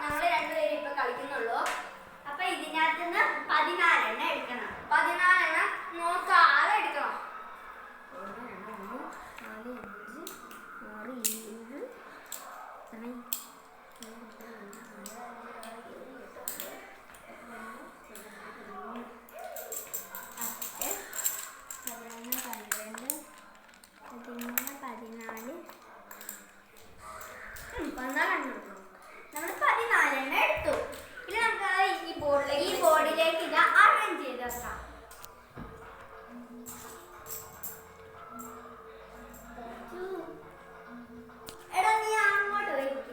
ഞങ്ങൾ രണ്ടുപേരും ഇപ്പൊ കളിക്കുന്നുള്ളൂ. അപ്പൊ ഇതിനകത്ത് നിന്ന് 14 എണ്ണം എടുക്കണം. 14 എണ്ണം നോക്കാതെ എടുക്കണം. 1 2 3 4 5 6 7 നമ്മൾ 14 എണ്ണം എടുത്തു. ഇനി നമുക്ക് ഈ ബോർഡിലേക്ക് ഇത് അറേഞ്ച് ചെയ്ത് വെക്കാം. എടാ നീ അങ്ങോട്ട് വരും.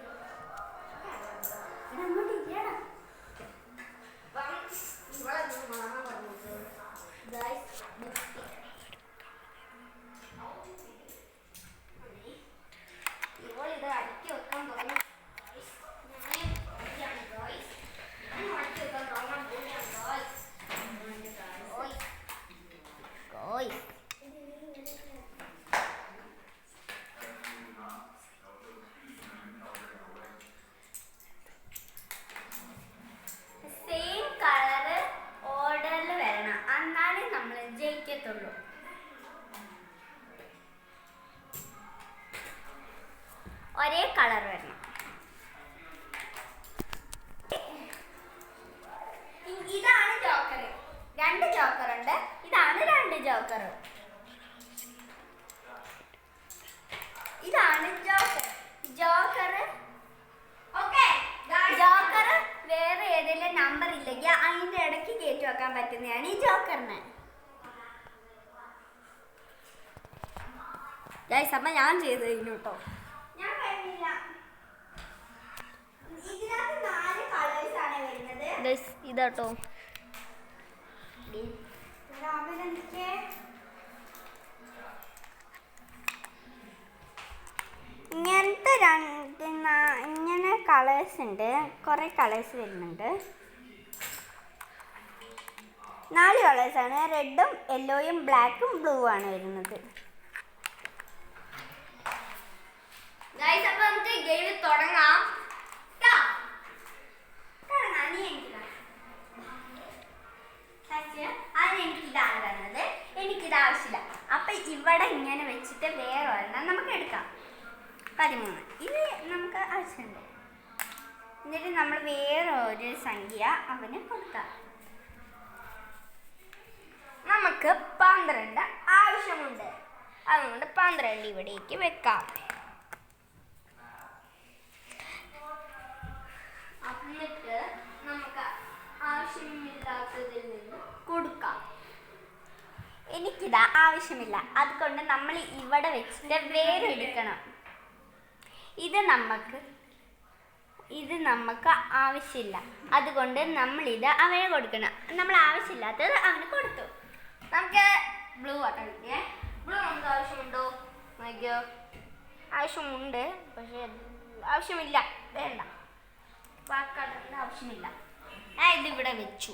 ഇപ്പോൾ ഇത് അടുക്കി വെക്കാൻ തുടങ്ങി. സെയിം കളറ് ഓർഡറിൽ വരണം, എന്നാലേ നമ്മൾ ജയിക്കത്തുള്ളൂ. ഒരേ കളർ വരണം. ഇതാണ് ജോക്കർ. 2 ജോക്കർ ഉണ്ട്. ഇതാണ് 2 ജോക്കർ. ഇതാണ് ജോക്കർ. ജോക്കർ വേറെ ഏതെങ്കിലും നമ്പർ ഇല്ലെങ്കിൽ അതിന്റെ ഇടയ്ക്ക് കയറ്റി വെക്കാൻ പറ്റുന്നതാണ് ഈ ജോക്കറിന്. അമ്മ ഞാൻ ചെയ്ത് കഴിഞ്ഞു കേട്ടോ. ഞാൻ കഴിഞ്ഞില്ല. ഇതിനകത്ത് 4 കളേഴ്സ് ആണ് വരുന്നത്. ഇതാട്ടോ ഇങ്ങനത്തെ ഇങ്ങനെ കളേഴ്സ് ഉണ്ട്. കുറേ കളേഴ്സ് വരുന്നുണ്ട്. 4 കളേഴ്സാണ്. റെഡും യെല്ലോയും ബ്ലാക്കും ബ്ലൂ ആണ് വരുന്നത്. അപ്പോൾ നമുക്ക് ഗെയിം തുടങ്ങാം. എനിക്കിതാണ് തന്നത്. എനിക്കിത് ആവശ്യമില്ല. അപ്പം ഇവിടെ ഇങ്ങനെ വെച്ചിട്ട് വേറെ ഒരെണ്ണം നമുക്ക് എടുക്കാം. 13 ഇത് നമുക്ക് ആവശ്യമുണ്ട്. എന്നിട്ട് നമ്മൾ വേറെ ഒരു സംഖ്യ അവന് കൊടുക്കാം. നമുക്ക് 12 ആവശ്യമുണ്ട്. അതുകൊണ്ട് 12 ഇവിടേക്ക് വെക്കാം. എന്നിട്ട് നമുക്ക് ആവശ്യമില്ലാത്തതിൽ നിന്ന് കൊടുക്കാം. എനിക്കിത് ആവശ്യമില്ല. അതുകൊണ്ട് നമ്മൾ ഇവിടെ വെച്ചിട്ട് വേറെ എടുക്കണം. ഇത് നമുക്ക് ആവശ്യമില്ല. അതുകൊണ്ട് നമ്മളിത് അവന് കൊടുക്കണം. നമ്മൾ ആവശ്യമില്ലാത്തത് അവന് കൊടുത്തു. നമുക്ക് ബ്ലൂ ആട്ടോ കിട്ടിയേ. ബ്ലൂ നമുക്ക് ആവശ്യമുണ്ടോ? നോക്കിയോ, ആവശ്യമുണ്ട്. പക്ഷേ ആവശ്യമില്ല, വേണ്ട. കളറിൻ്റെ ആവശ്യമില്ല. ഞാൻ ഇതിവിടെ വെച്ചു.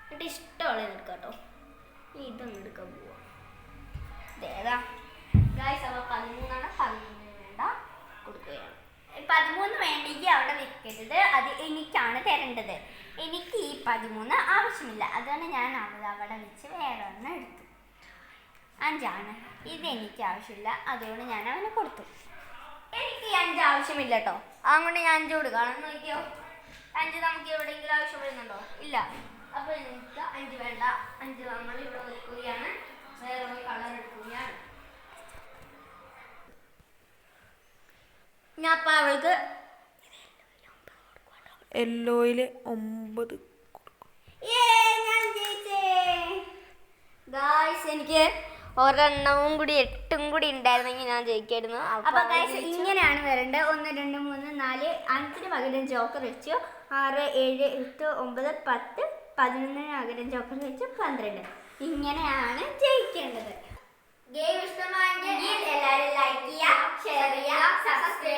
എന്നിട്ട് ഇഷ്ടമുള്ളത് എടുക്കാം കേട്ടോ. ഇതൊന്നും എടുക്കാൻ പോവാം. ഇതേതാ ഗായ്സ്? അപ്പോൾ 13 വേണ്ട, കൊടുക്കുകയാണ്. 13 വേണ്ടെങ്കിൽ അവിടെ വെക്കരുത്. അത് എനിക്കാണ് തരേണ്ടത്. എനിക്ക് ഈ 13 ആവശ്യമില്ല. അതുകൊണ്ട് ഞാൻ അവിടെ വെച്ച് വേറെ ഒരെണ്ണം എടുത്തു. 5 ഇത് എനിക്ക് ആവശ്യമില്ല. അതുകൊണ്ട് ഞാൻ അവന് കൊടുത്തു. എനിക്ക് 5 ആവശ്യമില്ല കേട്ടോ. അതുകൊണ്ട് ഞാൻ 5 കൊടുക്കണം. നോക്കിയോ, 5 നമുക്ക് എവിടെയെങ്കിലും ആവശ്യം വരുന്നുണ്ടോ? ഇല്ല. അപ്പോൾ എനിക്ക് 5 വേണ്ട. 5 നമ്മൾ ഇവിടെ വെക്കുകയാണ്. വേറെ ഒരു കളർ എടുക്കുകയാണ്. ഞാൻ അപ്പം അവൾക്ക് യെല്ലോയിൽ 9. ഞാൻ ജയിച്ചേ ഗായ്സ്. എനിക്ക് ഒരെണ്ണവും കൂടി 8 കൂടി ഉണ്ടായിരുന്നെങ്കിൽ ഞാൻ ജയിക്കായിരുന്നു. അപ്പൊ ഗായ്സ് ഇങ്ങനെയാണ് വരേണ്ടത്. 1 2 3 4 5 പകരം ജോക്കർ വെച്ചു. 6 7 8 9 10 11 പകരം ജോക്കർ വെച്ചു 12. ഇങ്ങനെയാണ് ജയിക്കേണ്ടത്. ഗെയിം ഇഷ്ടമായെങ്കിൽ എല്ലാവരും ലൈക്ക് ചെയ്യുക, ഷെയർ ചെയ്യുക, സബ്സ്ക്രൈബ്